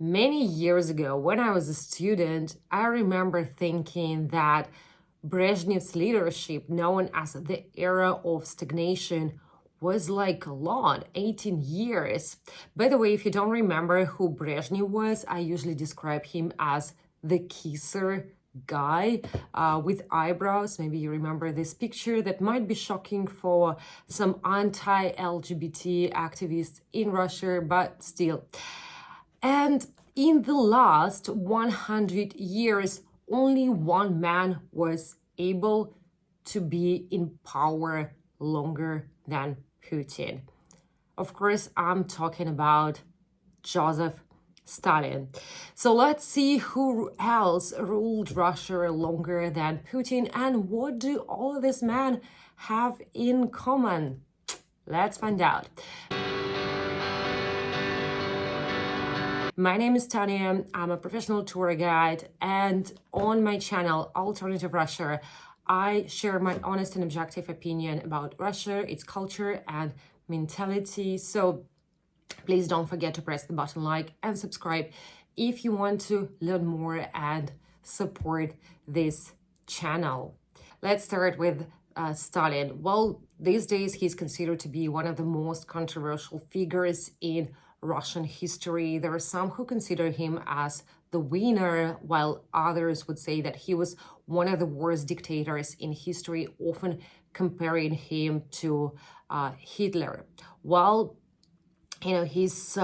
Many years ago, when I was a student, I remember thinking that Brezhnev's leadership, known as the era of stagnation, was like a lot, 18 years. By the way, if you don't remember who Brezhnev was, I usually describe him as the kisser guy with eyebrows. Maybe you remember this picture that might be shocking for some anti-LGBT activists in Russia, but still. And in the last 100 years, only one man was able to be in power longer than Putin. Of course, I'm talking about Joseph Stalin. So let's see who else ruled Russia longer than Putin and what do all of these men have in common? Let's find out. My name is Tanya, I'm a professional tour guide, and on my channel, Alternative Russia, I share my honest and objective opinion about Russia, its culture and mentality. So please don't forget to press the button like and subscribe if you want to learn more and support this channel. Let's start with Stalin. Well, these days he's considered to be one of the most controversial figures in Russian history. There are some who consider him as the winner, while others would say that he was one of the worst dictators in history, often comparing him to Hitler. While his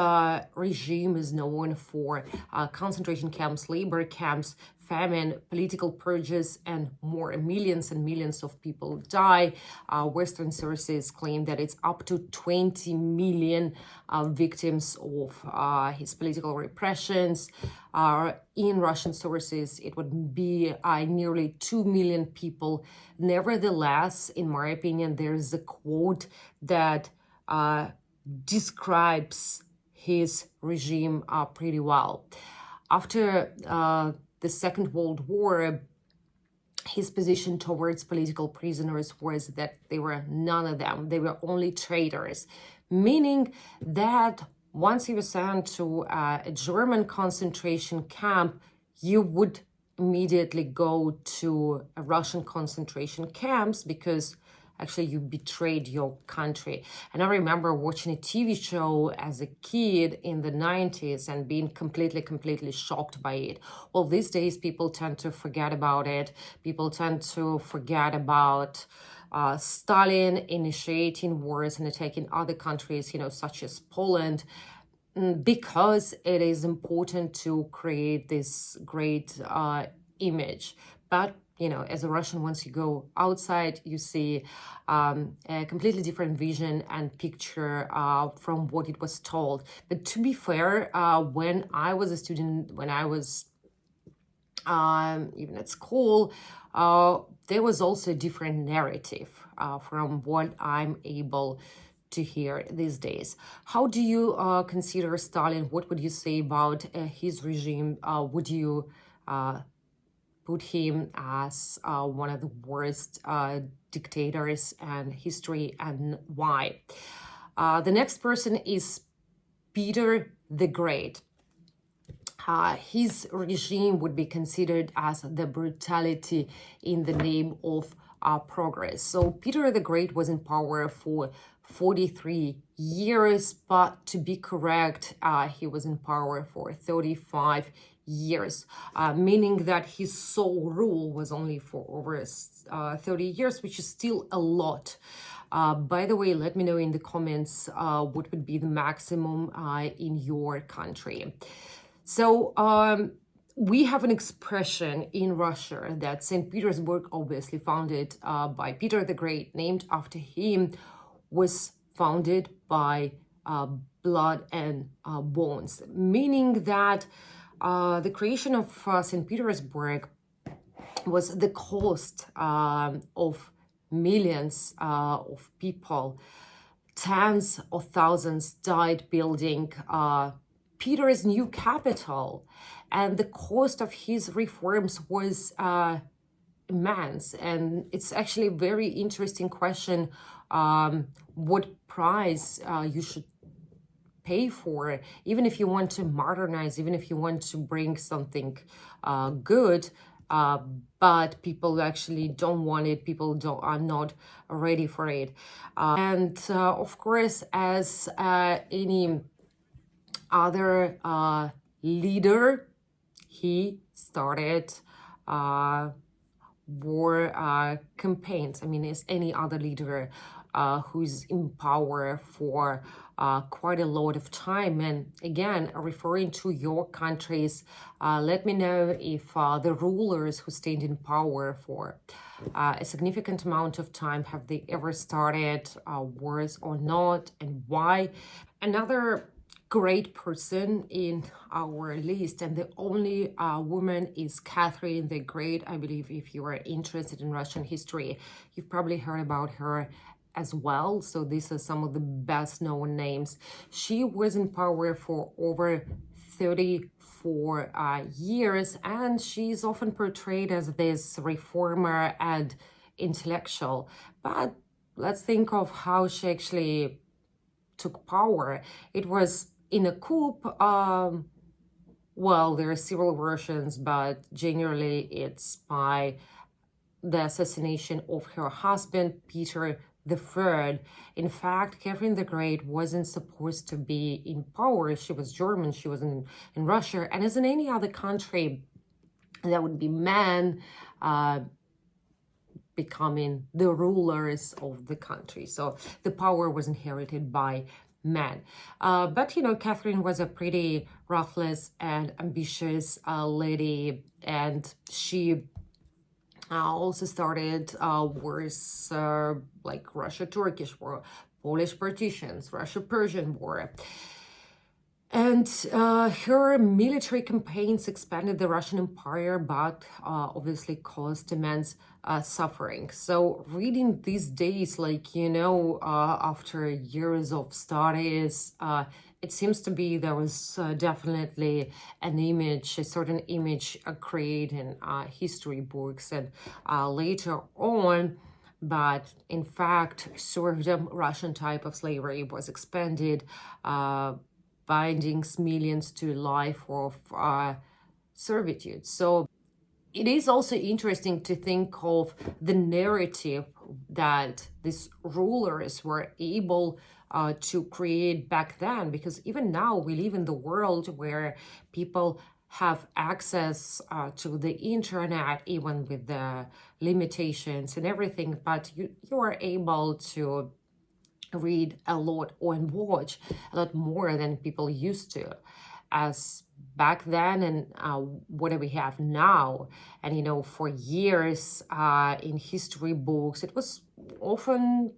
regime is known for concentration camps, labor camps, famine, political purges, and more. Millions and millions of people die. Western sources claim that it's up to 20 million victims of his political repressions. In Russian sources, it would be nearly 2 million people. Nevertheless, in my opinion, there's a quote that describes his regime pretty well. After the Second World War, his position towards political prisoners was that they were none of them. They were only traitors, meaning that once he was sent to a German concentration camp, you would immediately go to a Russian concentration camps because actually you betrayed your country. And I remember watching a TV show as a kid in the 90s and being completely shocked by it. Well, these days people tend to forget about it. People tend to forget about Stalin initiating wars and attacking other countries, such as Poland, because it is important to create this great image. But as a Russian, once you go outside, you see a completely different vision and picture from what it was told. But to be fair, when I was a student, when I was even at school, there was also a different narrative from what I'm able to hear these days. How do you consider Stalin? What would you say about his regime? Would you put him as one of the worst dictators in history, and why? The next person is Peter the Great. His regime would be considered as the brutality in the name of progress. So Peter the Great was in power for 43 years, but to be correct, he was in power for 35 years, meaning that his sole rule was only for over 30 years, which is still a lot. By the way, let me know in the comments what would be the maximum in your country. So we have an expression in Russia that St. Petersburg, obviously founded by Peter the Great, named after him, was founded by blood and bones, meaning that the creation of St. Petersburg was the cost of millions of people. Tens of thousands died building Peter's new capital, and the cost of his reforms was immense. And it's actually a very interesting question what price you should pay for, even if you want to modernize, even if you want to bring something good, but people actually don't want it, are not ready for it. And of course, as any other leader, he started war campaigns. I mean, as any other leader who's in power for quite a lot of time. And again, referring to your countries, let me know if the rulers who stayed in power for a significant amount of time, have they ever started wars or not, and why? Another great person in our list, and the only woman, is Catherine the Great. I believe if you are interested in Russian history, you've probably heard about her as well. So these are some of the best known names. She was in power for over 34 years, and she's often portrayed as this reformer and intellectual. But let's think of how she actually took power. It was in a coup. Well, there are several versions, but generally it's by the assassination of her husband, Peter III. In fact, Catherine the Great wasn't supposed to be in power. She was German, she was in Russia, and as in any other country, that would be men becoming the rulers of the country. So the power was inherited by men. But, you know, Catherine was a pretty ruthless and ambitious lady, and she also started wars like Russia-Turkish War, Polish partitions, Russia-Persian War. And her military campaigns expanded the Russian Empire, but obviously caused immense suffering. So reading these days, like, you know, after years of studies, it seems to be there was definitely an image, a certain image created in history books and later on. But in fact, serfdom, Russian type of slavery, was expanded, binding millions to a life of servitude. So it is also interesting to think of the narrative that these rulers were able to create back then, because even now we live in the world where people have access to the internet, even with the limitations and everything, but you are able to read a lot and watch a lot more than people used to, as back then, and what do we have now. And, you know, for years in history books, it was often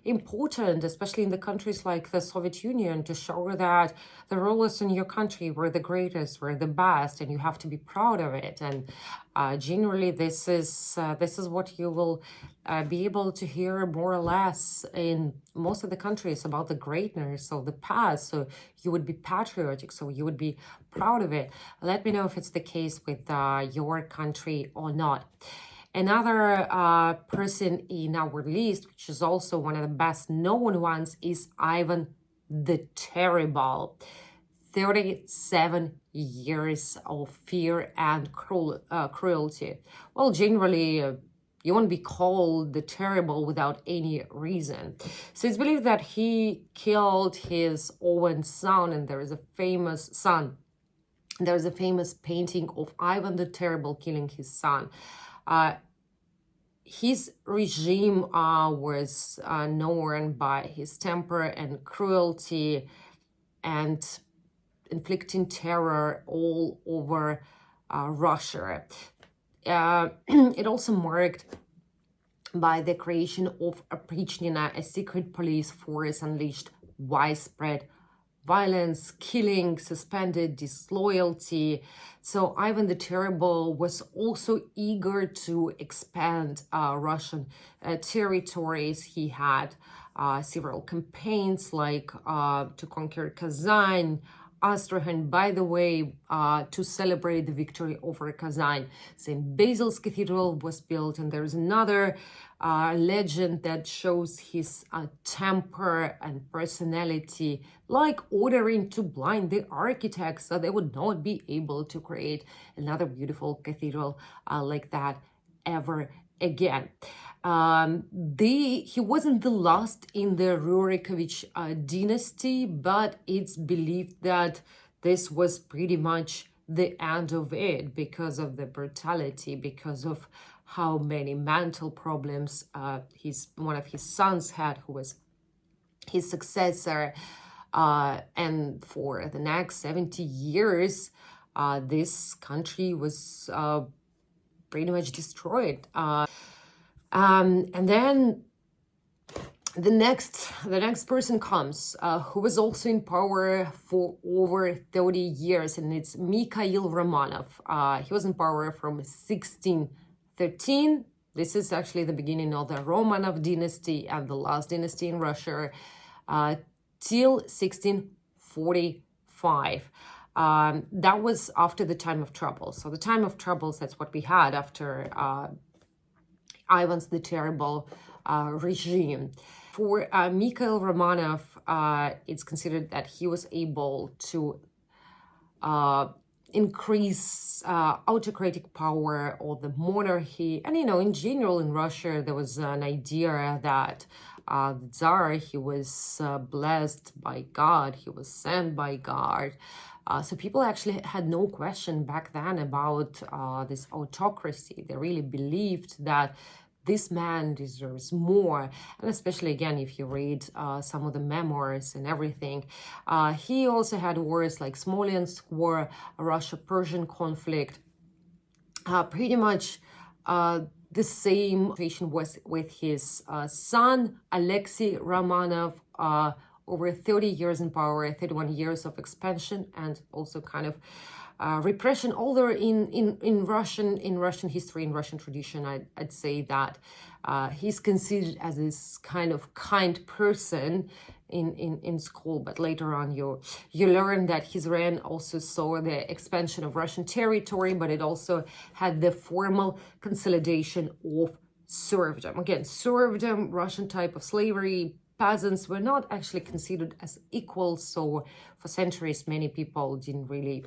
important, especially in the countries like the Soviet Union, to show that the rulers in your country were the greatest, were the best, and you have to be proud of it. And generally, this is what you will be able to hear more or less in most of the countries about the greatness of the past. So you would be patriotic, so you would be proud of it. Let me know if it's the case with your country or not. Another person in our list, which is also one of the best known ones, is Ivan the Terrible. 37 years of fear and cruelty. Well, generally, you won't be called the Terrible without any reason. So it's believed that he killed his own son, and there is a famous There's a famous painting of Ivan the Terrible killing his son. His regime was known by his temper and cruelty, and inflicting terror all over Russia. It also marked by the creation of a Prichnina, a secret police force, unleashed widespread violence, killing, suspended disloyalty. So Ivan the Terrible was also eager to expand Russian territories. He had several campaigns, like to conquer Kazan, Astrakhan, by the way, to celebrate the victory over Kazan. St. Basil's Cathedral was built, and there's another legend that shows his temper and personality, like ordering to blind the architects so they would not be able to create another beautiful cathedral like that ever again. He wasn't the last in the Rurikovich dynasty, but it's believed that this was pretty much the end of it because of the brutality, because of how many mental problems one of his sons had, who was his successor. And for the next 70 years, this country was pretty much destroyed. And then the next person comes, who was also in power for over 30 years, and it's Mikhail Romanov. He was in power from 1613. This is actually the beginning of the Romanov dynasty and the last dynasty in Russia, till 1645. That was after the time of troubles. So the time of troubles, that's what we had after Ivan's the Terrible regime. For Mikhail Romanov, it's considered that he was able to increase autocratic power of the monarchy. And, in general, in Russia, there was an idea that the Tsar, he was blessed by God, he was sent by God. So people actually had no question back then about this autocracy. They really believed that this man deserves more. And especially, again, if you read some of the memoirs and everything. He also had wars like Smolensk War, Russia-Persian conflict. Pretty much the same situation was with his son, Alexey Romanov, over 30 years in power, 31 years of expansion, and also kind of repression. Although in Russian history, in Russian tradition, I'd say that he's considered as this kind of kind person in school, but later on you learn that his reign also saw the expansion of Russian territory, but it also had the formal consolidation of serfdom. Again, serfdom, Russian type of slavery. Peasants were not actually considered as equals, so for centuries many people didn't really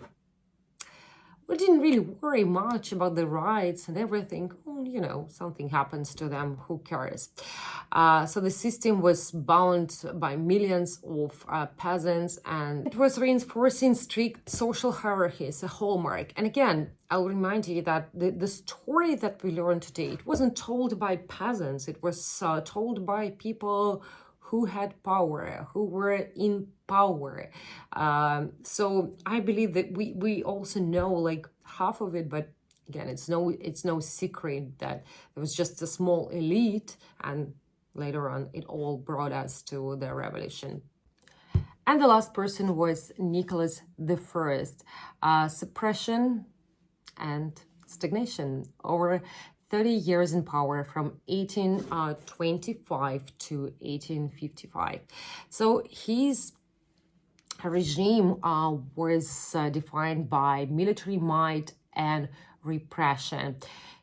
worry much about the rights and everything. Something happens to them, who cares? So the system was bound by millions of peasants, and it was reinforcing strict social hierarchies, a hallmark. And again, I'll remind you that the story that we learned today, it wasn't told by peasants, it was told by people who had power, who were in power. So I believe that we also know like half of it, but again, it's no secret that it was just a small elite, and later on it all brought us to the revolution. And the last person was Nicholas I. Suppression and stagnation over 30 years in power from 1825 to 1855. So his regime was defined by military might and repression.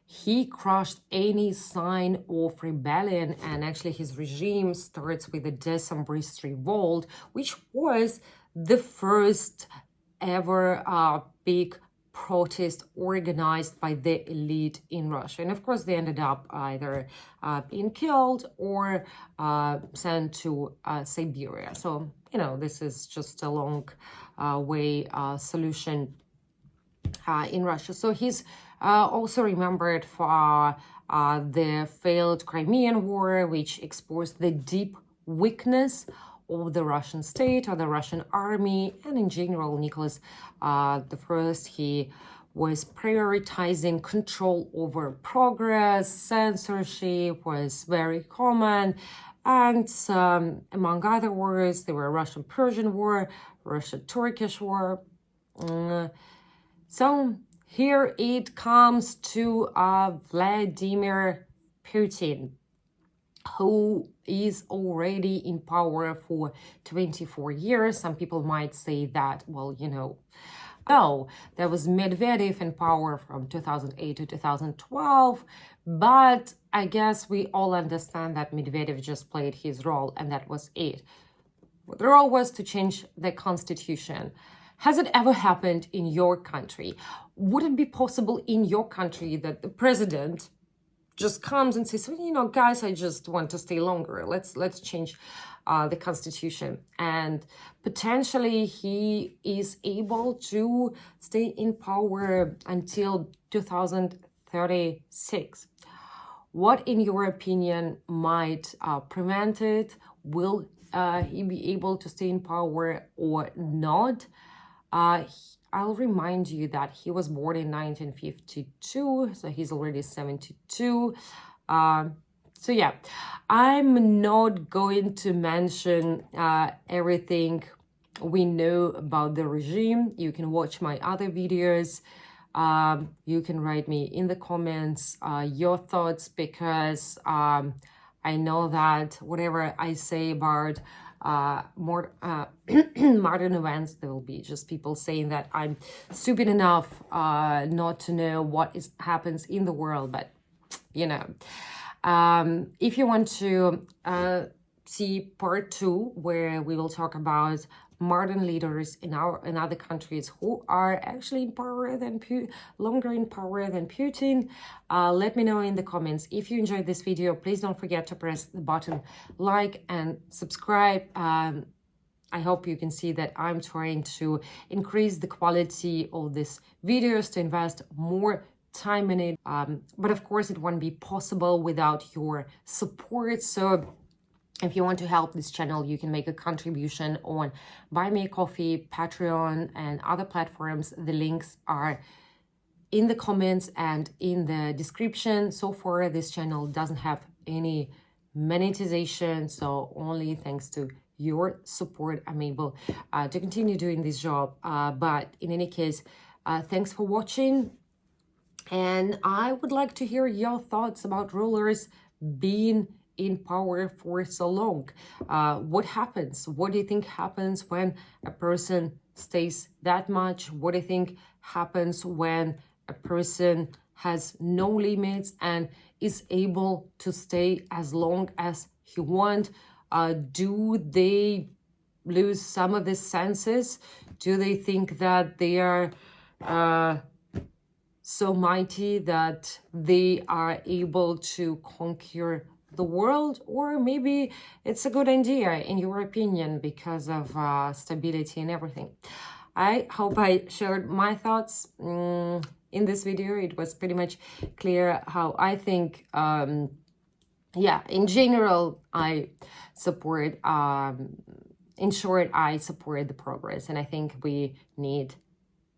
He crushed any sign of rebellion, and actually his regime starts with the Decembrist revolt, which was the first ever big protest organized by the elite in Russia. And of course, they ended up either being killed or sent to Siberia. So, this is just a long way solution in Russia. So he's also remembered for the failed Crimean War, which exposed the deep weakness of the Russian state or the Russian army. And in general, Nicholas I, he was prioritizing control over progress. Censorship was very common. And among other wars, there were Russian-Persian War, Russia-Turkish War. So here it comes to Vladimir Putin. who is already in power for 24 years. Some people might say that, well, no, there was Medvedev in power from 2008 to 2012, but I guess we all understand that Medvedev just played his role and that was it. The role was to change the constitution. Has it ever happened in your country? Would it be possible in your country that the president just comes and says, guys, I just want to stay longer. Let's change the constitution. And potentially he is able to stay in power until 2036. What, in your opinion, might prevent it? Will he be able to stay in power or not? I'll remind you that he was born in 1952, so he's already 72. So yeah, I'm not going to mention everything we know about the regime. You can watch my other videos. You can write me in the comments your thoughts, because I know that whatever I say about more modern events, there will be just people saying that I'm stupid enough not to know what happens in the world. But if you want to see part 2, where we will talk about modern leaders in other countries who are actually in power than longer in power than Putin, let me know in the comments. If you enjoyed this video, please don't forget to press the button like and subscribe. I hope you can see that I'm trying to increase the quality of these videos, to invest more time in it, but of course it won't be possible without your support. So if you want to help this channel, you can make a contribution on Buy Me a Coffee, Patreon, and other platforms. The links are in the comments and in the description. So far, this channel doesn't have any monetization, so only thanks to your support I'm able to continue doing this job. But in any case, thanks for watching. And I would like to hear your thoughts about rulers being in power for so long. What happens? What do you think happens when a person stays that much? What do you think happens when a person has no limits and is able to stay as long as he wants? Do they lose some of the senses? Do they think that they are so mighty that they are able to conquer the world? Or maybe it's a good idea, in your opinion, because of stability and everything. I hope I shared my thoughts in this video. It was pretty much clear how I think. In general, I support, in short, I support the progress, and I think we need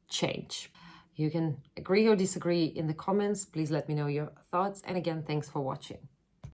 change. You can agree or disagree in the comments. Please let me know your thoughts. And again, thanks for watching.